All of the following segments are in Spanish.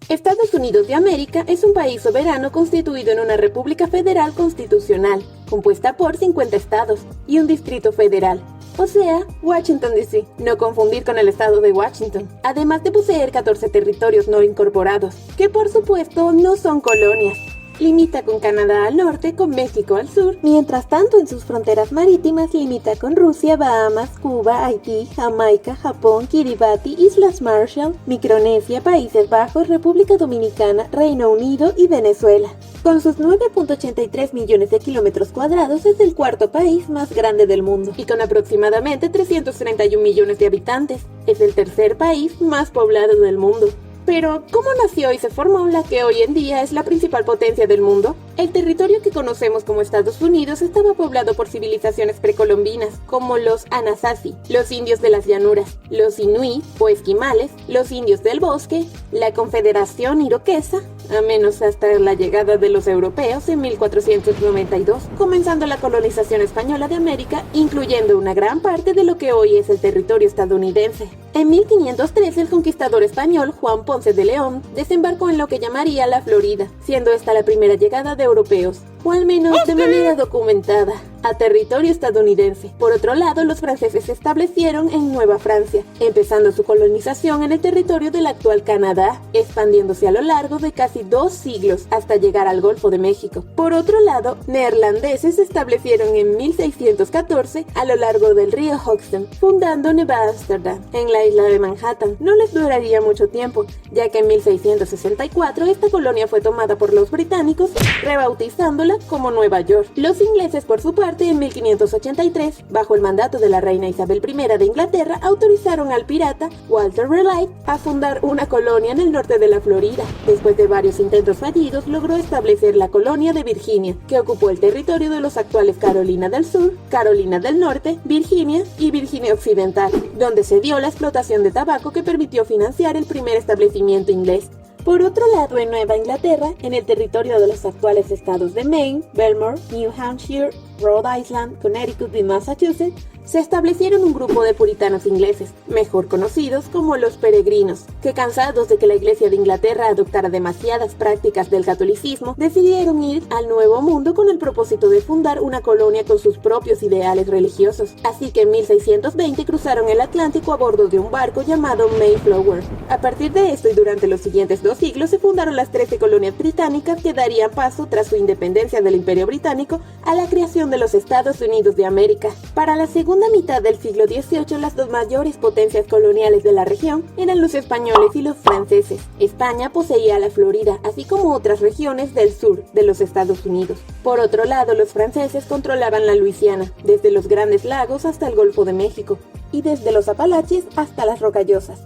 Estados Unidos de América es un país soberano constituido en una república federal constitucional, compuesta por 50 estados y un distrito federal. O sea, Washington D.C., no confundir con el estado de Washington, además de poseer 14 territorios no incorporados, que por supuesto no son colonias. Limita con Canadá al norte, con México al sur, mientras tanto en sus fronteras marítimas limita con Rusia, Bahamas, Cuba, Haití, Jamaica, Japón, Kiribati, Islas Marshall, Micronesia, Países Bajos, República Dominicana, Reino Unido y Venezuela. Con sus 9.83 millones de kilómetros cuadrados es el cuarto país más grande del mundo y con aproximadamente 331 millones de habitantes. Es el tercer país más poblado del mundo. Pero, ¿cómo nació y se formó la que hoy en día es la principal potencia del mundo? El territorio que conocemos como Estados Unidos estaba poblado por civilizaciones precolombinas, como los Anasazi, los indios de las llanuras, los inuit o esquimales, los indios del bosque, la Confederación Iroquesa, a menos hasta la llegada de los europeos en 1492, comenzando la colonización española de América, incluyendo una gran parte de lo que hoy es el territorio estadounidense. En 1513, el conquistador español Juan Ponce de León desembarcó en lo que llamaría la Florida, siendo esta la primera llegada de europeos, o al menos de manera documentada, a territorio estadounidense. Por otro lado, los franceses se establecieron en Nueva Francia, empezando su colonización en el territorio del actual Canadá, expandiéndose a lo largo de casi 2 siglos hasta llegar al Golfo de México. Por otro lado, neerlandeses se establecieron en 1614 a lo largo del río Hudson, fundando Nueva Ámsterdam, en la isla de Manhattan. No les duraría mucho tiempo, ya que en 1664 esta colonia fue tomada por los británicos, rebautizándola como Nueva York. Los ingleses, por su parte, en 1583, bajo el mandato de la reina Isabel I de Inglaterra, autorizaron al pirata Walter Raleigh a fundar una colonia en el norte de la Florida. Después de varios intentos fallidos, logró establecer la colonia de Virginia, que ocupó el territorio de los actuales Carolina del Sur, Carolina del Norte, Virginia y Virginia Occidental, donde se dio la explotación de tabaco que permitió financiar el primer establecimiento inglés. Por otro lado, en Nueva Inglaterra, en el territorio de los actuales estados de Maine, Vermont, New Hampshire, Rhode Island, Connecticut y Massachusetts, se establecieron un grupo de puritanos ingleses, mejor conocidos como los peregrinos, que cansados de que la Iglesia de Inglaterra adoptara demasiadas prácticas del catolicismo, decidieron ir al Nuevo Mundo con el propósito de fundar una colonia con sus propios ideales religiosos. Así que en 1620 cruzaron el Atlántico a bordo de un barco llamado Mayflower. A partir de esto y durante los siguientes 2 siglos se fundaron las 13 colonias británicas que darían paso, tras su independencia del Imperio Británico, a la creación de los Estados Unidos de América. Para la segunda mitad del siglo XVIII, las 2 mayores potencias coloniales de la región eran los españoles y los franceses. España poseía la Florida, así como otras regiones del sur de los Estados Unidos. Por otro lado, los franceses controlaban la Luisiana, desde los Grandes Lagos hasta el Golfo de México, y desde los Apalaches hasta las Rocallosas.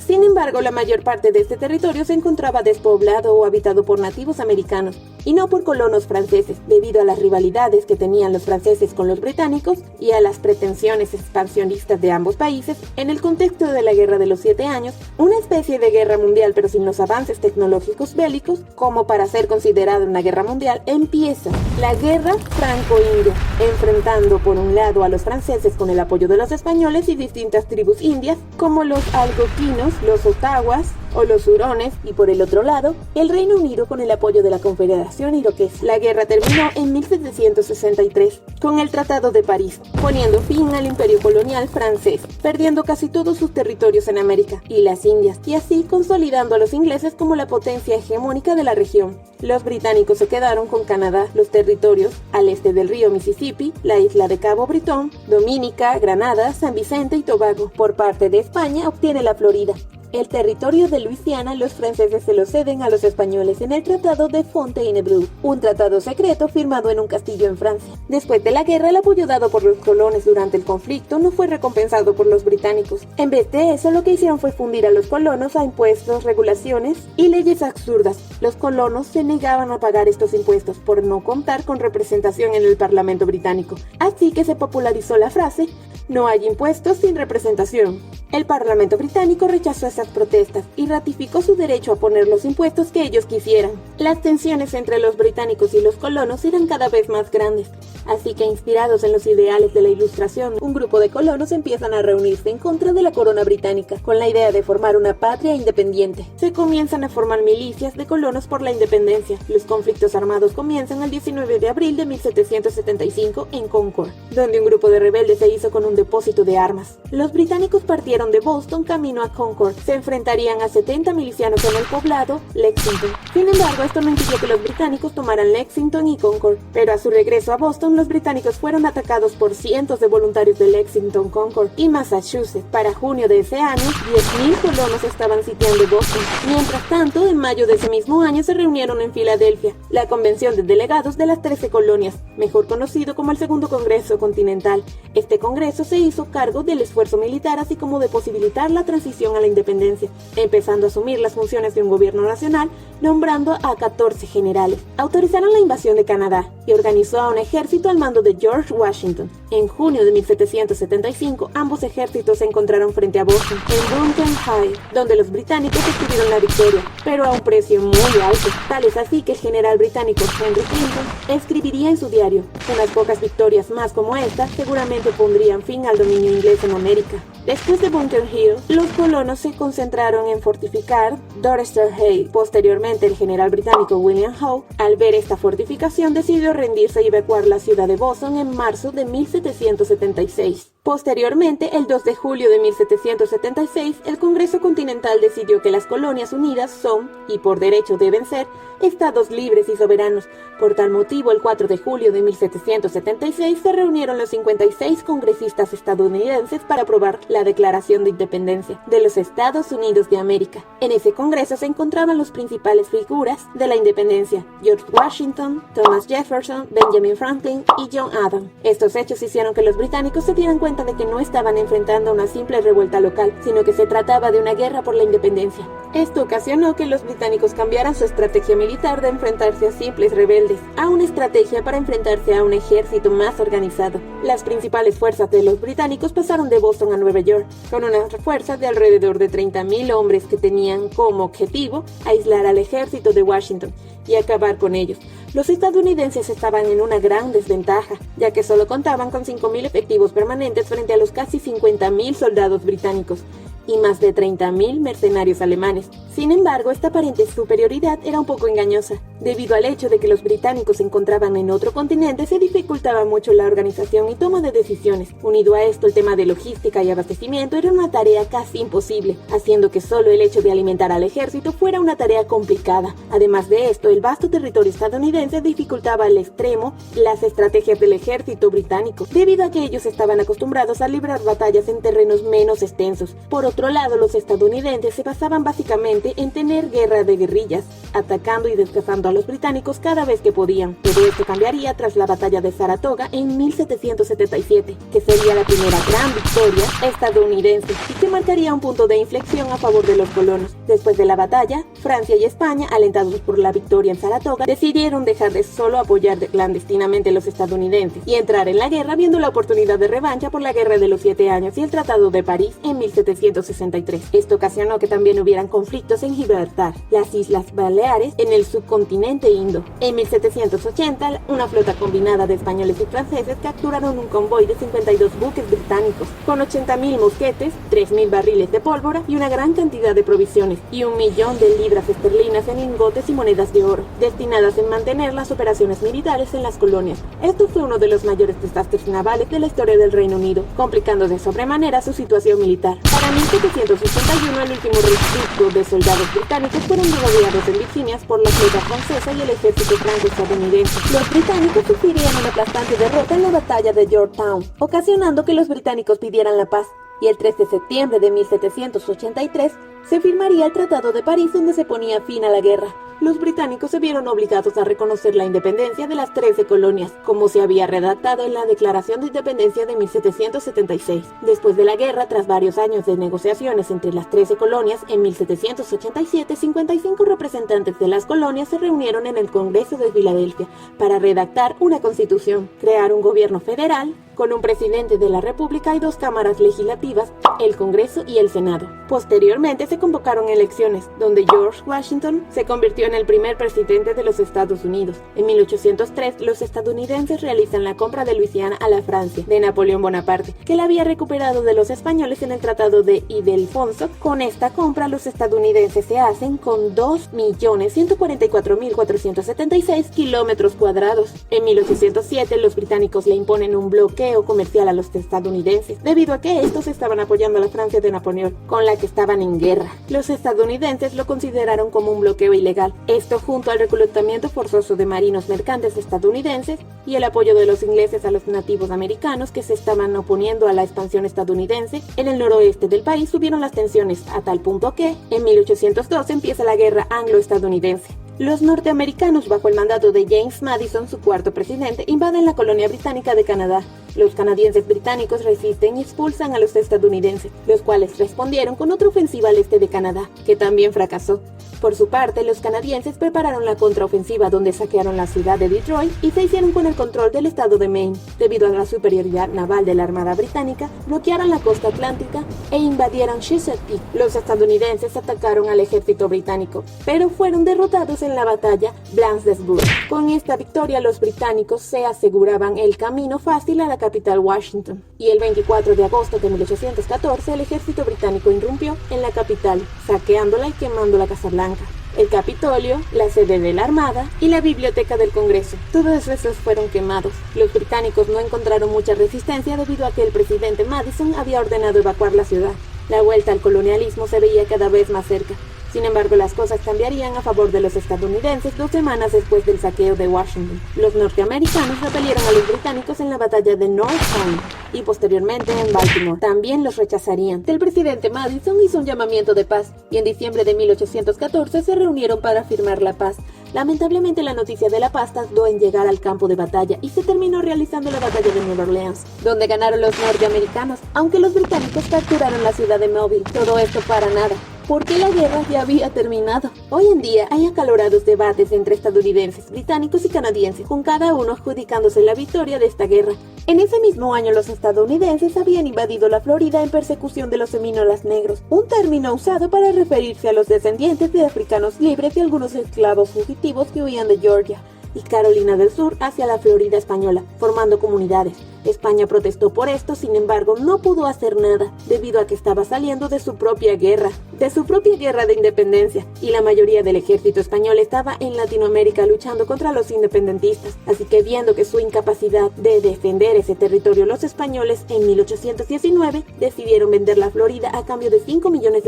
Sin embargo, la mayor parte de este territorio se encontraba despoblado o habitado por nativos americanos, y no por colonos franceses, debido a las rivalidades que tenían los franceses con los británicos y a las pretensiones expansionistas de ambos países. En el contexto de la Guerra de los 7 Años, una especie de guerra mundial pero sin los avances tecnológicos bélicos como para ser considerada una guerra mundial, empieza la Guerra Franco-India, enfrentando por un lado a los franceses con el apoyo de los españoles y distintas tribus indias como los algonquinos, los otawas o los hurones, y por el otro lado, el Reino Unido con el apoyo de la Confederación Iroquesa. La guerra terminó en 1763 con el Tratado de París, poniendo fin al imperio colonial francés, perdiendo casi todos sus territorios en América y las Indias, y así consolidando a los ingleses como la potencia hegemónica de la región. Los británicos se quedaron con Canadá, los territorios al este del río Mississippi, la isla de Cabo Bretón, Dominica, Granada, San Vicente y Tobago. Por parte de España obtiene la Florida. El territorio de Luisiana los franceses se lo ceden a los españoles en el Tratado de Fontainebleau, un tratado secreto firmado en un castillo en Francia. Después de la guerra, el apoyo dado por los colonos durante el conflicto no fue recompensado por los británicos. En vez de eso, lo que hicieron fue fundir a los colonos a impuestos, regulaciones y leyes absurdas. Los colonos se negaban a pagar estos impuestos por no contar con representación en el Parlamento británico. Así que se popularizó la frase: no hay impuestos sin representación. El Parlamento británico rechazó esas protestas y ratificó su derecho a poner los impuestos que ellos quisieran. Las tensiones entre los británicos y los colonos eran cada vez más grandes, así que inspirados en los ideales de la Ilustración, un grupo de colonos empiezan a reunirse en contra de la corona británica, con la idea de formar una patria independiente. Se comienzan a formar milicias de colonos por la independencia. Los conflictos armados comienzan el 19 de abril de 1775 en Concord, donde un grupo de rebeldes se hizo con un depósito de armas. Los británicos partieron de Boston camino a Concord. Se enfrentarían a 70 milicianos en el poblado Lexington. Sin embargo, esto no impidió que los británicos tomaran Lexington y Concord, pero a su regreso a Boston, los británicos fueron atacados por cientos de voluntarios de Lexington, Concord y Massachusetts. Para junio de ese año, 10.000 colonos estaban sitiando Boston. Mientras tanto, en mayo de ese mismo año se reunieron en Filadelfia la Convención de Delegados de las 13 colonias, mejor conocido como el Segundo Congreso Continental. Este congreso se hizo cargo del esfuerzo militar, así como de posibilitar la transición a la independencia, empezando a asumir las funciones de un gobierno nacional, nombrando a 14 generales. Autorizaron la invasión de Canadá y organizó a un ejército al mando de George Washington. En junio de 1775, ambos ejércitos se encontraron frente a Boston, en Bunker Hill, donde los británicos obtuvieron la victoria, pero a un precio muy alto. Tal es así que el general británico Henry Clinton escribiría en su diario: unas pocas victorias más como esta seguramente pondrían fin al dominio inglés en América. Después de Bunker Hill, los colonos se concentraron en fortificar Dorchester Heights. Posteriormente, el general británico William Howe, al ver esta fortificación, decidió rendirse y evacuar la ciudad de Boston en marzo de 1776. Posteriormente, el 2 de julio de 1776, el Congreso Continental decidió que las colonias unidas son, y por derecho deben ser, estados libres y soberanos. Por tal motivo, el 4 de julio de 1776 se reunieron los 56 congresistas estadounidenses para aprobar la Declaración de Independencia de los Estados Unidos de América. En ese congreso se encontraban las principales figuras de la independencia: George Washington, Thomas Jefferson, Benjamin Franklin y John Adams. Estos hechos hicieron que los británicos se dieran cuenta de que no estaban enfrentando una simple revuelta local, sino que se trataba de una guerra por la independencia. Esto ocasionó que los británicos cambiaran su estrategia militar de enfrentarse a simples rebeldes a una estrategia para enfrentarse a un ejército más organizado. Las principales fuerzas de los británicos pasaron de Boston a Nueva York, con una fuerza de alrededor de 30.000 hombres que tenían como objetivo aislar al ejército de Washington y acabar con ellos. Los estadounidenses estaban en una gran desventaja, ya que solo contaban con 5.000 efectivos permanentes frente a los casi 50.000 soldados británicos y más de 30.000 mercenarios alemanes. Sin embargo, esta aparente superioridad era un poco engañosa. Debido al hecho de que los británicos se encontraban en otro continente, se dificultaba mucho la organización y toma de decisiones. Unido a esto, el tema de logística y abastecimiento era una tarea casi imposible, haciendo que solo el hecho de alimentar al ejército fuera una tarea complicada. Además de esto, el vasto territorio estadounidense dificultaba al extremo las estrategias del ejército británico, debido a que ellos estaban acostumbrados a librar batallas en terrenos menos extensos. Por otro lado, los estadounidenses se basaban básicamente en tener guerra de guerrillas, atacando y desplazando a los británicos cada vez que podían. Todo esto cambiaría tras la batalla de Saratoga en 1777, que sería la primera gran victoria estadounidense y que marcaría un punto de inflexión a favor de los colonos. Después de la batalla, Francia y España, alentados por la victoria en Saratoga, decidieron dejar de solo apoyar clandestinamente a los estadounidenses y entrar en la guerra, viendo la oportunidad de revancha por la Guerra de los 7 Años y el Tratado de París en 1763. Esto ocasionó que también hubieran conflictos en Gibraltar, las Islas Baleares, en el subcontinente indo. En 1780, una flota combinada de españoles y franceses capturaron un convoy de 52 buques británicos, con 80.000 mosquetes, 3.000 barriles de pólvora y una gran cantidad de provisiones, y 1 millón de libras esterlinas en lingotes y monedas de oro, destinadas en mantener las operaciones militares en las colonias. Esto fue uno de los mayores desastres navales de la historia del Reino Unido, complicando de sobremanera su situación militar. Para 1781, el último reducto de soldados británicos fueron rodeados en Virginia por la flota francesa y el ejército franco-estadounidense. Los británicos sufrirían una aplastante derrota en la batalla de Yorktown, ocasionando que los británicos pidieran la paz, y el 3 de septiembre de 1783 se firmaría el Tratado de París, donde se ponía fin a la guerra. Los británicos se vieron obligados a reconocer la independencia de las 13 colonias, como se había redactado en la Declaración de Independencia de 1776. Después de la guerra, tras varios años de negociaciones entre las 13 colonias, en 1787, 55 representantes de las colonias se reunieron en el Congreso de Filadelfia para redactar una constitución, crear un gobierno federal, con un presidente de la República y 2 cámaras legislativas, el Congreso y el Senado. Posteriormente se convocaron elecciones, donde George Washington se convirtió convirtió en el primer presidente de los Estados Unidos. En 1803, los estadounidenses realizan la compra de Luisiana a la Francia de Napoleón Bonaparte, que la había recuperado de los españoles en el Tratado de Ildefonso. Con esta compra, los estadounidenses se hacen con 2.144.476 kilómetros cuadrados. En 1807, los británicos le imponen un bloqueo comercial a los estadounidenses, debido a que estos estaban apoyando a la Francia de Napoleón, con la que estaban en guerra. Los estadounidenses lo consideraron como un bloqueo ilegal. Esto, junto al reclutamiento forzoso de marinos mercantes estadounidenses y el apoyo de los ingleses a los nativos americanos que se estaban oponiendo a la expansión estadounidense en el noroeste del país, subieron las tensiones a tal punto que en 1812 empieza la guerra anglo-estadounidense. Los norteamericanos, bajo el mandato de James Madison, su cuarto presidente, invaden la colonia británica de Canadá. Los canadienses británicos resisten y expulsan a los estadounidenses, los cuales respondieron con otra ofensiva al este de Canadá, que también fracasó. Por su parte, los canadienses prepararon la contraofensiva, donde saquearon la ciudad de Detroit y se hicieron con el control del estado de Maine. Debido a la superioridad naval de la Armada británica, bloquearon la costa atlántica e invadieron Chesapeake. Los estadounidenses atacaron al ejército británico, pero fueron derrotados en la batalla Bladensburg. Con esta victoria, los británicos se aseguraban el camino fácil a la capital Washington, y el 24 de agosto de 1814 el ejército británico irrumpió en la capital, saqueándola y quemando la Casa Blanca, el Capitolio, la sede de la Armada y la Biblioteca del Congreso. Todos esos fueron quemados. Los británicos no encontraron mucha resistencia debido a que el presidente Madison había ordenado evacuar la ciudad. La vuelta al colonialismo se veía cada vez más cerca. Sin embargo, las cosas cambiarían a favor de los estadounidenses 2 semanas después del saqueo de Washington. Los norteamericanos repelieron a los británicos en la batalla de Northtown y posteriormente en Baltimore. También los rechazarían. El presidente Madison hizo un llamamiento de paz y en diciembre de 1814 se reunieron para firmar la paz. Lamentablemente, la noticia de la paz tardó en llegar al campo de batalla y se terminó realizando la batalla de Nueva Orleans, donde ganaron los norteamericanos, aunque los británicos capturaron la ciudad de Mobile. Todo esto para nada, porque la guerra ya había terminado. Hoy en día hay acalorados debates entre estadounidenses, británicos y canadienses, con cada uno adjudicándose la victoria de esta guerra. En ese mismo año, los estadounidenses habían invadido la Florida en persecución de los semínolas negros, un término usado para referirse a los descendientes de africanos libres y algunos esclavos fugitivos que huían de Georgia y Carolina del Sur hacia la Florida española, formando comunidades. España protestó por esto, sin embargo, no pudo hacer nada, debido a que estaba saliendo de su propia guerra de independencia, y la mayoría del ejército español estaba en Latinoamérica luchando contra los independentistas. Así que, viendo que su incapacidad de defender ese territorio, los españoles en 1819 decidieron vender la Florida a cambio de $5 millones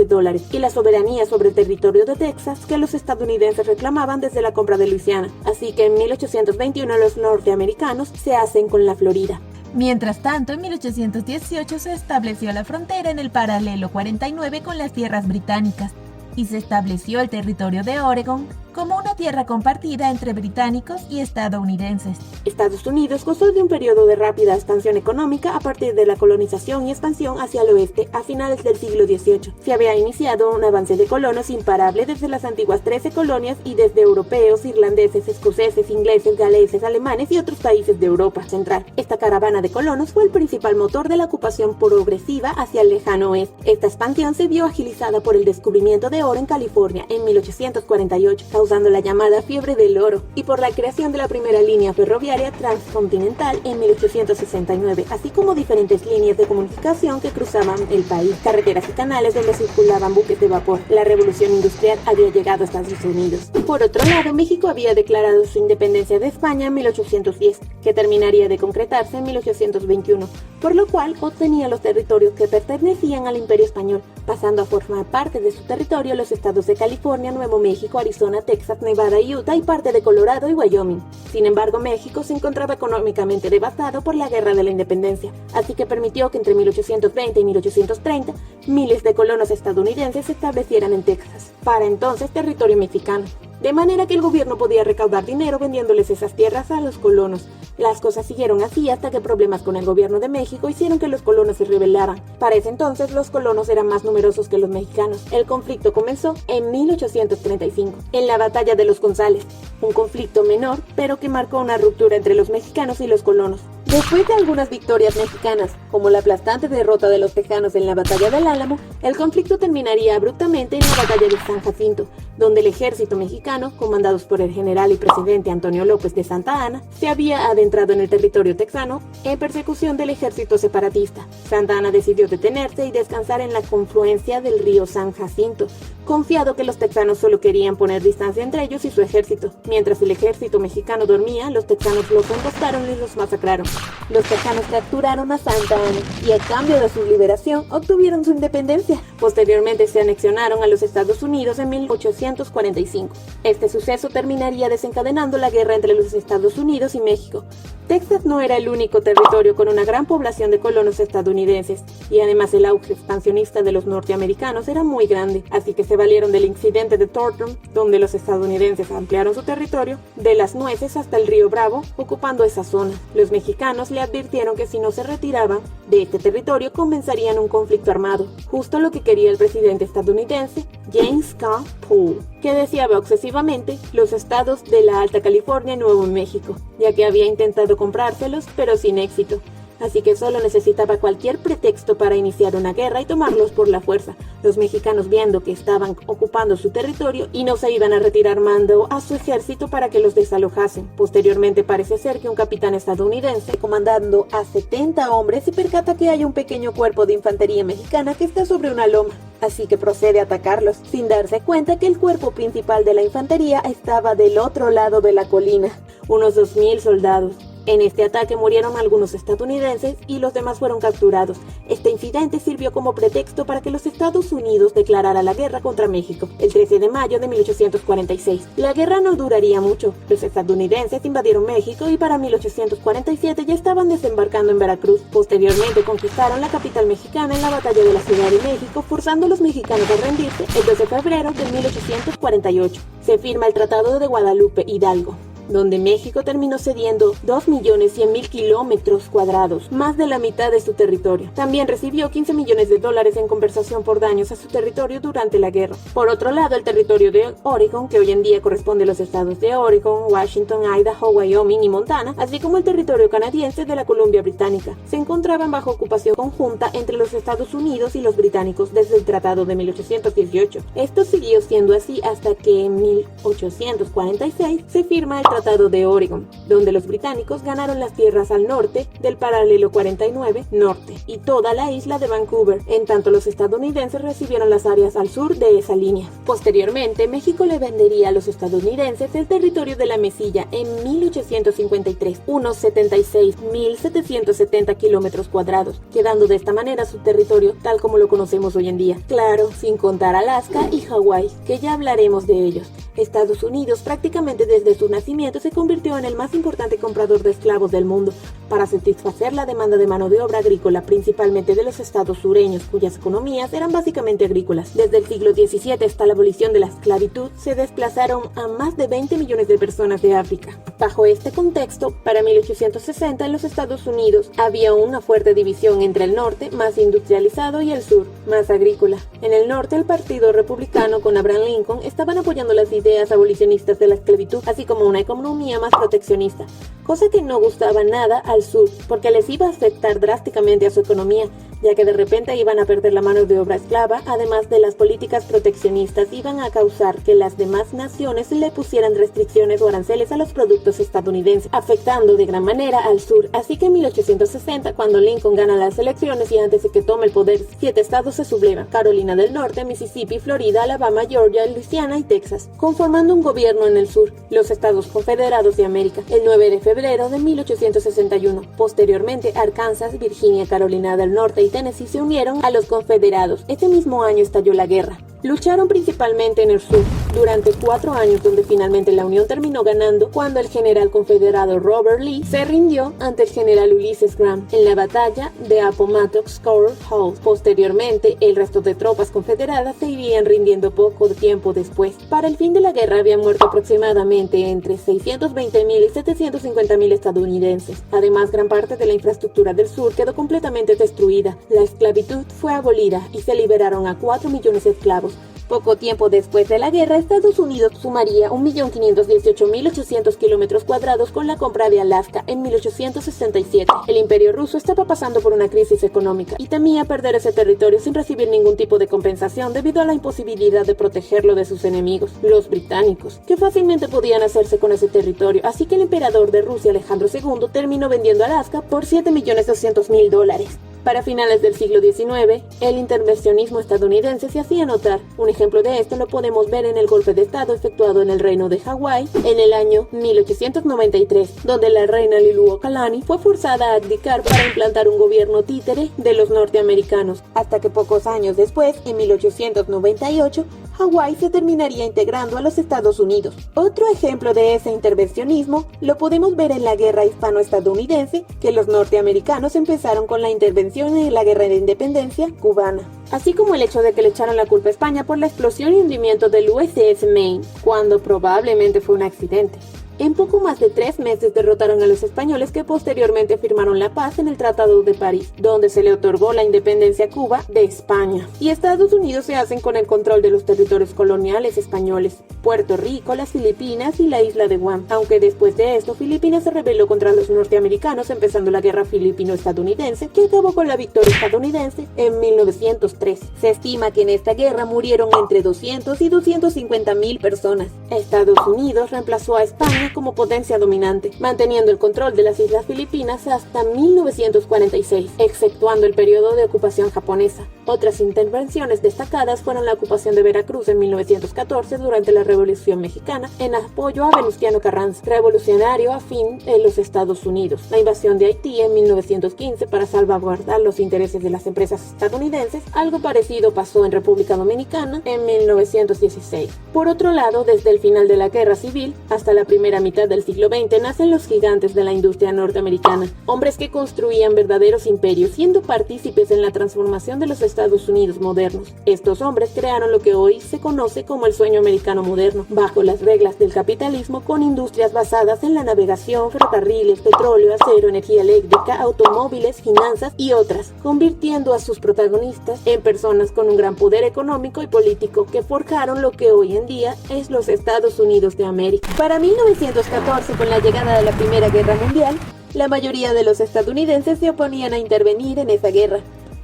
y la soberanía sobre el territorio de Texas que los estadounidenses reclamaban desde la compra de Luisiana. Así que en 1821 los norteamericanos se hacen con la Florida. Mientras tanto, en 1818 se estableció la frontera en el paralelo 49 con las tierras británicas y se estableció el territorio de Oregon como una tierra compartida entre británicos y estadounidenses. Estados Unidos gozó de un periodo de rápida expansión económica a partir de la colonización y expansión hacia el oeste a finales del siglo XVIII. Se había iniciado un avance de colonos imparable desde las antiguas 13 colonias y desde europeos, irlandeses, escoceses, ingleses, galeses, alemanes y otros países de Europa Central. Esta caravana de colonos fue el principal motor de la ocupación progresiva hacia el lejano oeste. Esta expansión se vio agilizada por el descubrimiento de oro en California en 1848, causando la llamada fiebre del oro, y por la creación de la primera línea ferroviaria transcontinental en 1869, así como diferentes líneas de comunicación que cruzaban el país, carreteras y canales donde circulaban buques de vapor. La revolución industrial había llegado a Estados Unidos. Por otro lado, México había declarado su independencia de España en 1810, que terminaría de concretarse en 1821, por lo cual obtenía los territorios que pertenecían al Imperio Español, pasando a formar parte de su territorio los estados de California, Nuevo México, Arizona, Texas, Nevada y Utah, y parte de Colorado y Wyoming. Sin embargo, México se encontraba económicamente devastado por la Guerra de la Independencia, así que permitió que entre 1820 y 1830 miles de colonos estadounidenses se establecieran en Texas, para entonces territorio mexicano. De manera que el gobierno podía recaudar dinero vendiéndoles esas tierras a los colonos. Las cosas siguieron así hasta que problemas con el gobierno de México hicieron que los colonos se rebelaran. Para ese entonces los colonos eran más numerosos que los mexicanos. El conflicto comenzó en 1835, en la batalla de los González, un conflicto menor pero que marcó una ruptura entre los mexicanos y los colonos. Después de algunas victorias mexicanas, como la aplastante derrota de los tejanos en la Batalla del Álamo, el conflicto terminaría abruptamente en la Batalla de San Jacinto, donde el ejército mexicano, comandados por el general y presidente Antonio López de Santa Anna, se había adentrado en el territorio texano en persecución del ejército separatista. Santa Anna decidió detenerse y descansar en la confluencia del río San Jacinto, confiado que los texanos solo querían poner distancia entre ellos y su ejército. Mientras el ejército mexicano dormía, los texanos los embostaron y los masacraron. Los texanos capturaron a Santa Anna y a cambio de su liberación obtuvieron su independencia. Posteriormente se anexionaron a los Estados Unidos en 1845. Este suceso terminaría desencadenando la guerra entre los Estados Unidos y México. Texas no era el único territorio con una gran población de colonos estadounidenses, y además el auge expansionista de los norteamericanos era muy grande, así que se valieron del incidente de Thornton, donde los estadounidenses ampliaron su territorio de las Nueces hasta el río Bravo, ocupando esa zona. Los mexicanos le advirtieron que si no se retiraban de este territorio comenzarían un conflicto armado, justo lo que quería el presidente estadounidense James K. Polk, que deseaba obsesivamente los estados de la Alta California y Nuevo México, ya que había intentado comprárselos, pero sin éxito. Así que solo necesitaba cualquier pretexto para iniciar una guerra y tomarlos por la fuerza. Los mexicanos, viendo que estaban ocupando su territorio y no se iban a retirar, mandó a su ejército para que los desalojasen. Posteriormente parece ser que un capitán estadounidense, comandando a 70 hombres, se percata que hay un pequeño cuerpo de infantería mexicana que está sobre una loma. Así que procede a atacarlos, sin darse cuenta que el cuerpo principal de la infantería estaba del otro lado de la colina, unos 2000 soldados. En este ataque murieron algunos estadounidenses y los demás fueron capturados. Este incidente sirvió como pretexto para que los Estados Unidos declararan la guerra contra México el 13 de mayo de 1846. La guerra no duraría mucho. Los estadounidenses invadieron México y para 1847 ya estaban desembarcando en Veracruz. Posteriormente conquistaron la capital mexicana en la Batalla de la Ciudad de México, forzando a los mexicanos a rendirse el 2 de febrero de 1848. Se firma el Tratado de Guadalupe Hidalgo, donde México terminó cediendo 2.100.000 kilómetros cuadrados, más de la mitad de su territorio. También recibió $15 millones en compensación por daños a su territorio durante la guerra. Por otro lado, el territorio de Oregon, que hoy en día corresponde a los estados de Oregon, Washington, Idaho, Wyoming y Montana, así como el territorio canadiense de la Columbia Británica, se encontraban bajo ocupación conjunta entre los Estados Unidos y los británicos desde el Tratado de 1818. Esto siguió siendo así hasta que en 1846 se firma el Tratado de Oregon, donde los británicos ganaron las tierras al norte del paralelo 49 norte y toda la isla de Vancouver, en tanto los estadounidenses recibieron las áreas al sur de esa línea. Posteriormente, México le vendería a los estadounidenses el territorio de la Mesilla en 1853, unos 76.770 kilómetros cuadrados, quedando de esta manera su territorio tal como lo conocemos hoy en día. Claro, sin contar Alaska y Hawái, que ya hablaremos de ellos. Estados Unidos prácticamente desde su nacimiento se convirtió en el más importante comprador de esclavos del mundo para satisfacer la demanda de mano de obra agrícola, principalmente de los estados sureños, cuyas economías eran básicamente agrícolas. Desde el siglo XVII hasta la abolición de la esclavitud, se desplazaron a más de 20 millones de personas de África. Bajo este contexto, para 1860 en los Estados Unidos había una fuerte división entre el norte, más industrializado, y el sur, más agrícola. En el norte, el Partido Republicano con Abraham Lincoln estaban apoyando las ideas abolicionistas de la esclavitud, así como una economía más proteccionista, cosa que no gustaba nada al sur, porque les iba a afectar drásticamente a su economía, ya que de repente iban a perder la mano de obra esclava. Además de las políticas proteccionistas, iban a causar que las demás naciones le pusieran restricciones o aranceles a los productos estadounidenses, afectando de gran manera al sur. Así que en 1860, cuando Lincoln gana las elecciones y antes de que tome el poder, 7 estados se sublevan: Carolina del Norte, Mississippi, Florida, Alabama, Georgia, Luisiana y Texas, conformando un gobierno en el sur, los Estados Confederados de América, el 9 de febrero de 1861. Posteriormente, Arkansas, Virginia, Carolina del Norte y Tennessee se unieron a los confederados. Este mismo año estalló la guerra. Lucharon principalmente en el sur durante 4 años, donde finalmente la Unión terminó ganando cuando el general confederado Robert Lee se rindió ante el general Ulysses Grant en la batalla de Appomattox Court House. Posteriormente, el resto de tropas confederadas se irían rindiendo poco tiempo después. Para el fin de la guerra habían muerto aproximadamente entre 620.000 y 750.000 estadounidenses. Además, gran parte de la infraestructura del sur quedó completamente destruida. La esclavitud fue abolida y se liberaron a 4 millones de esclavos. Poco tiempo después de la guerra, Estados Unidos sumaría 1.518.800 kilómetros cuadrados con la compra de Alaska en 1867. El Imperio ruso estaba pasando por una crisis económica y temía perder ese territorio sin recibir ningún tipo de compensación debido a la imposibilidad de protegerlo de sus enemigos, los británicos, que fácilmente podían hacerse con ese territorio, así que el emperador de Rusia, Alejandro II, terminó vendiendo Alaska por $7.200.000. Para finales del siglo XIX, el intervencionismo estadounidense se hacía notar. Un ejemplo de esto lo podemos ver en el golpe de estado efectuado en el reino de Hawái en el año 1893, donde la reina Liliuokalani fue forzada a abdicar para implantar un gobierno títere de los norteamericanos, hasta que pocos años después, en 1898, Hawái se terminaría integrando a los Estados Unidos. Otro ejemplo de ese intervencionismo lo podemos ver en la guerra hispano-estadounidense, que los norteamericanos empezaron con la intervención en la guerra de independencia cubana, así como el hecho de que le echaron la culpa a España por la explosión y hundimiento del USS Maine, cuando probablemente fue un accidente. En poco más de 3 meses derrotaron a los españoles, que posteriormente firmaron la paz en el Tratado de París, donde se le otorgó la independencia a Cuba de España. Y Estados Unidos se hacen con el control de los territorios coloniales españoles, Puerto Rico, las Filipinas y la isla de Guam, aunque después de esto Filipinas se rebeló contra los norteamericanos, empezando la guerra filipino-estadounidense, que acabó con la victoria estadounidense en 1903. Se estima que en esta guerra murieron entre 200 y 250.000 personas. Estados Unidos reemplazó a España como potencia dominante, manteniendo el control de las Islas Filipinas hasta 1946, exceptuando el periodo de ocupación japonesa. Otras intervenciones destacadas fueron la ocupación de Veracruz en 1914 durante la Revolución Mexicana, en apoyo a Venustiano Carranza, revolucionario afín en los Estados Unidos, la invasión de Haití en 1915 para salvaguardar los intereses de las empresas estadounidenses. Algo parecido pasó en República Dominicana en 1916. Por otro lado, desde el final de la Guerra Civil hasta la primera mitad del siglo XX nacen los gigantes de la industria norteamericana, hombres que construían verdaderos imperios, siendo partícipes en la transformación de los Estados Unidos modernos. Estos hombres crearon lo que hoy se conoce como el sueño americano moderno, bajo las reglas del capitalismo, con industrias basadas en la navegación, ferrocarriles, petróleo, acero, energía eléctrica, automóviles, finanzas y otras, convirtiendo a sus protagonistas en personas con un gran poder económico y político que forjaron lo que hoy en día es los Estados Unidos de América. Para 1914, con la llegada de la Primera Guerra Mundial, la mayoría de los estadounidenses se oponían a intervenir en esa guerra.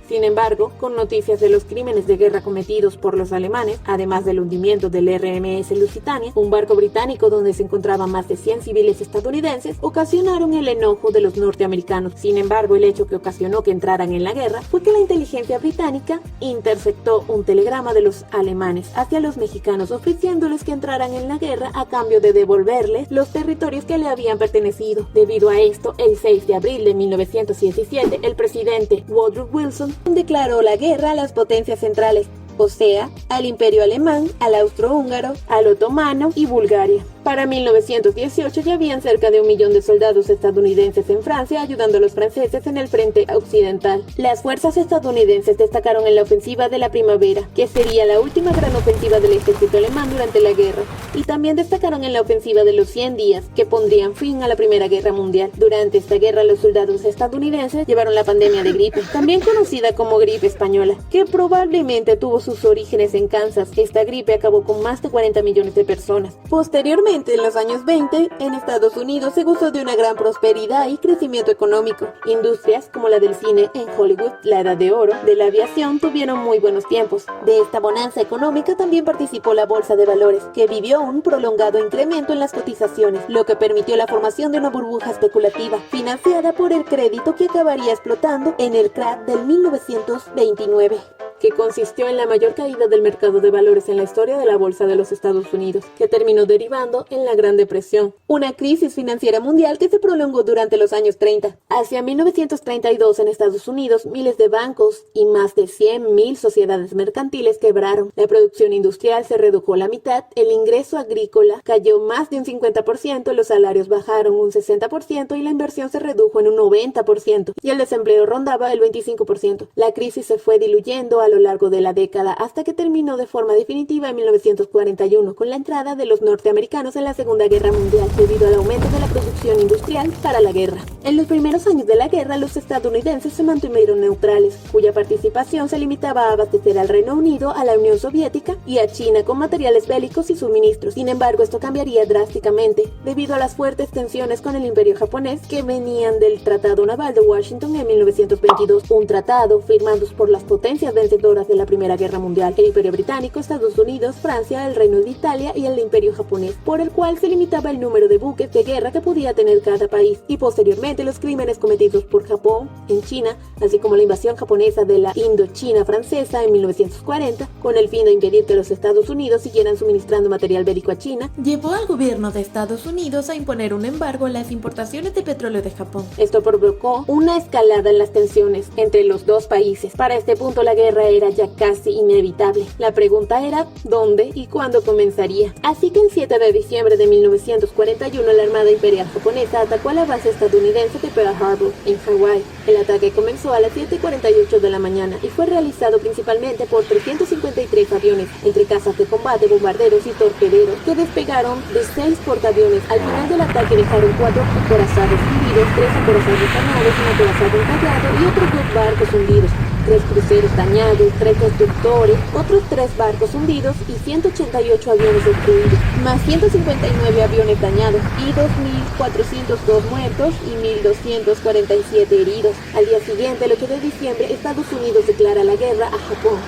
Sin embargo, con noticias de los crímenes de guerra cometidos por los alemanes, además del hundimiento del RMS Lusitania, un barco británico donde se encontraban más de 100 civiles estadounidenses, ocasionaron el enojo de los norteamericanos. Sin embargo, el hecho que ocasionó que entraran en la guerra fue que la inteligencia británica interceptó un telegrama de los alemanes hacia los mexicanos, ofreciéndoles que entraran en la guerra a cambio de devolverles los territorios que le habían pertenecido. Debido a esto, el 6 de abril de 1917, el presidente Woodrow Wilson declaró la guerra a las potencias centrales, o sea, al Imperio Alemán, al Austrohúngaro, al Otomano y Bulgaria. Para 1918 ya habían cerca de 1 millón de soldados estadounidenses en Francia ayudando a los franceses en el frente occidental. Las fuerzas estadounidenses destacaron en la ofensiva de la primavera, que sería la última gran ofensiva del ejército alemán durante la guerra, y también destacaron en la ofensiva de los 100 días, que pondrían fin a la Primera Guerra Mundial. Durante esta guerra los soldados estadounidenses llevaron la pandemia de gripe, también conocida como gripe española, que probablemente tuvo sus orígenes en Kansas. Esta gripe acabó con más de 40 millones de personas. Posteriormente, en los años 20, en Estados Unidos se gozó de una gran prosperidad y crecimiento económico. Industrias como la del cine en Hollywood, la edad de oro, de la aviación tuvieron muy buenos tiempos. De esta bonanza económica también participó la bolsa de valores, que vivió un prolongado incremento en las cotizaciones, lo que permitió la formación de una burbuja especulativa, financiada por el crédito que acabaría explotando en el crack del 1929. Que consistió en la mayor caída del mercado de valores en la historia de la bolsa de los Estados Unidos, que terminó derivando en la Gran Depresión, una crisis financiera mundial que se prolongó durante los años 30. Hacia 1932 en Estados Unidos, miles de bancos y más de 100.000 sociedades mercantiles quebraron. La producción industrial se redujo a la mitad, el ingreso agrícola cayó más de un 50%, los salarios bajaron un 60% y la inversión se redujo en un 90%, y el desempleo rondaba el 25%. La crisis se fue diluyendo a lo largo de la década hasta que terminó de forma definitiva en 1941 con la entrada de los norteamericanos en la Segunda Guerra Mundial debido al aumento de la producción industrial para la guerra. En los primeros años de la guerra, los estadounidenses se mantuvieron neutrales, cuya participación se limitaba a abastecer al Reino Unido, a la Unión Soviética y a China con materiales bélicos y suministros. Sin embargo, esto cambiaría drásticamente debido a las fuertes tensiones con el Imperio japonés que venían del Tratado Naval de Washington en 1922, un tratado firmado por las potencias vencedoras de la Primera Guerra Mundial, el Imperio Británico, Estados Unidos, Francia, el Reino de Italia y el Imperio japonés, por el cual se limitaba el número de buques de guerra que podía tener cada país, y posteriormente los crímenes cometidos por Japón en China, así como la invasión japonesa de la Indochina francesa en 1940, con el fin de impedir que los Estados Unidos siguieran suministrando material bélico a China, llevó al gobierno de Estados Unidos a imponer un embargo a las importaciones de petróleo de Japón. Esto provocó una escalada en las tensiones entre los dos países. Para este punto la guerra era ya casi inevitable. La pregunta era dónde y cuándo comenzaría. Así que el 7 de diciembre de 1941 la Armada Imperial Japonesa atacó a la base estadounidense de Pearl Harbor, en Hawái. El ataque comenzó a las 7:48 de la mañana y fue realizado principalmente por 353 aviones, entre cazas de combate, bombarderos y torpederos, que despegaron de 6 portaaviones. Al final del ataque dejaron 4 acorazados hundidos, 3 acorazados dañados, un acorazado encallado y otros 2 barcos hundidos, 3 cruceros dañados, 3 constructores, otros 3 barcos hundidos y 188 aviones destruidos, más 159 aviones dañados y 2.402 muertos y 1.247 heridos. Al día siguiente, el 8 de diciembre, Estados Unidos declara la guerra a Japón.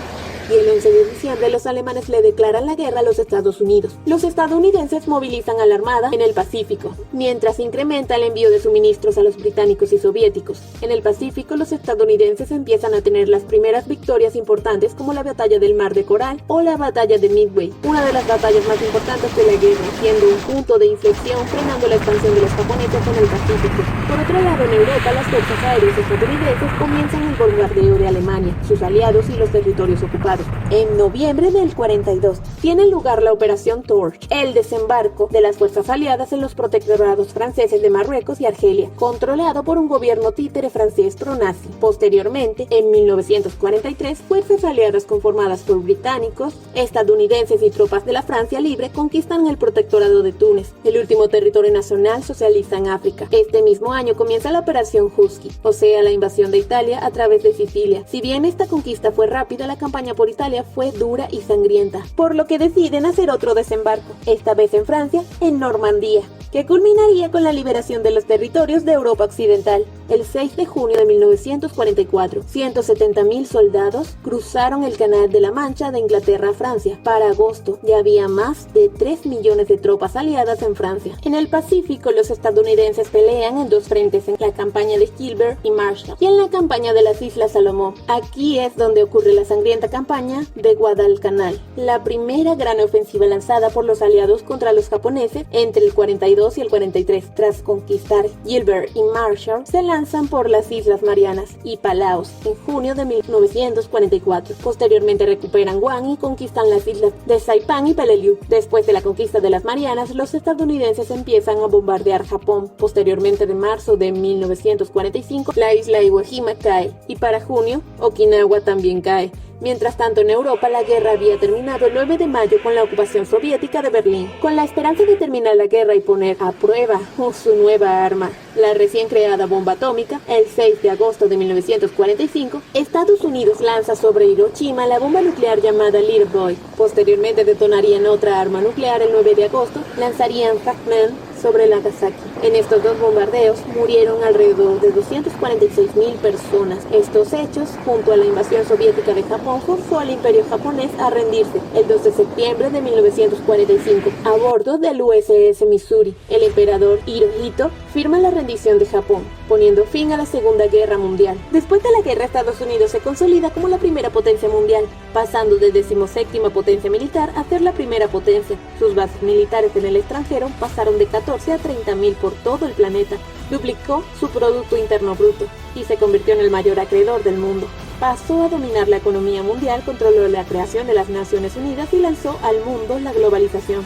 Y el 11 de diciembre los alemanes le declaran la guerra a los Estados Unidos. Los estadounidenses movilizan a la Armada en el Pacífico, mientras incrementa el envío de suministros a los británicos y soviéticos. En el Pacífico, los estadounidenses empiezan a tener las primeras victorias importantes como la batalla del Mar de Coral o la batalla de Midway, una de las batallas más importantes de la guerra, siendo un punto de inflexión frenando la expansión de los japoneses en el Pacífico. Por otro lado, en Europa, las fuerzas aéreas estadounidenses comienzan el bombardeo de Alemania, sus aliados y los territorios ocupados. En noviembre del 42 tiene lugar la Operación Torch, el desembarco de las fuerzas aliadas en los protectorados franceses de Marruecos y Argelia, controlado por un gobierno títere francés pro-nazi. Posteriormente, en 1943, fuerzas aliadas conformadas por británicos, estadounidenses y tropas de la Francia Libre conquistan el protectorado de Túnez, el último territorio nacional socialista en África. Este mismo año comienza la Operación Husky, o sea, la invasión de Italia a través de Sicilia. Si bien esta conquista fue rápida, la campaña por Italia fue dura y sangrienta, por lo que deciden hacer otro desembarco, esta vez en Francia, en Normandía, que culminaría con la liberación de los territorios de Europa Occidental. El 6 de junio de 1944, 170.000 soldados cruzaron el Canal de la Mancha de Inglaterra a Francia. Para agosto ya había más de 3 millones de tropas aliadas en Francia. En el Pacífico, los estadounidenses pelean en 2 frentes, en la campaña de Gilbert y Marshall y en la campaña de las Islas Salomón. Aquí es donde ocurre la sangrienta campaña de Guadalcanal, la primera gran ofensiva lanzada por los aliados contra los japoneses entre el 42 y el 43. Tras conquistar Gilbert y Marshall, se lanzan por las Islas Marianas y Palaos en junio de 1944. Posteriormente recuperan Guam y conquistan las islas de Saipan y Peleliu. Después de la conquista de las Marianas, los estadounidenses empiezan a bombardear Japón. Posteriormente, de marzo de 1945, la isla Iwo Jima cae y para junio, Okinawa también cae. Mientras tanto, en Europa, la guerra había terminado el 9 de mayo con la ocupación soviética de Berlín. Con la esperanza de terminar la guerra y poner a prueba su nueva arma, la recién creada bomba atómica, el 6 de agosto de 1945, Estados Unidos lanza sobre Hiroshima la bomba nuclear llamada Little Boy. Posteriormente detonarían otra arma nuclear el 9 de agosto, lanzarían Fragment sobre Nagasaki. En estos 2 bombardeos murieron alrededor de 246.000 personas. Estos hechos, junto a la invasión soviética de Japón, forzó al Imperio japonés a rendirse el 2 de septiembre de 1945 a bordo del USS Missouri. El emperador Hirohito firma la rendición de Japón, poniendo fin a la Segunda Guerra Mundial. Después de la guerra, Estados Unidos se consolida como la primera potencia mundial, pasando de 17ª potencia militar a ser la primera potencia. Sus bases militares en el extranjero pasaron de 14 a 30.000 por todo el planeta, duplicó su Producto Interno Bruto y se convirtió en el mayor acreedor del mundo. Pasó a dominar la economía mundial, controló la creación de las Naciones Unidas y lanzó al mundo la globalización.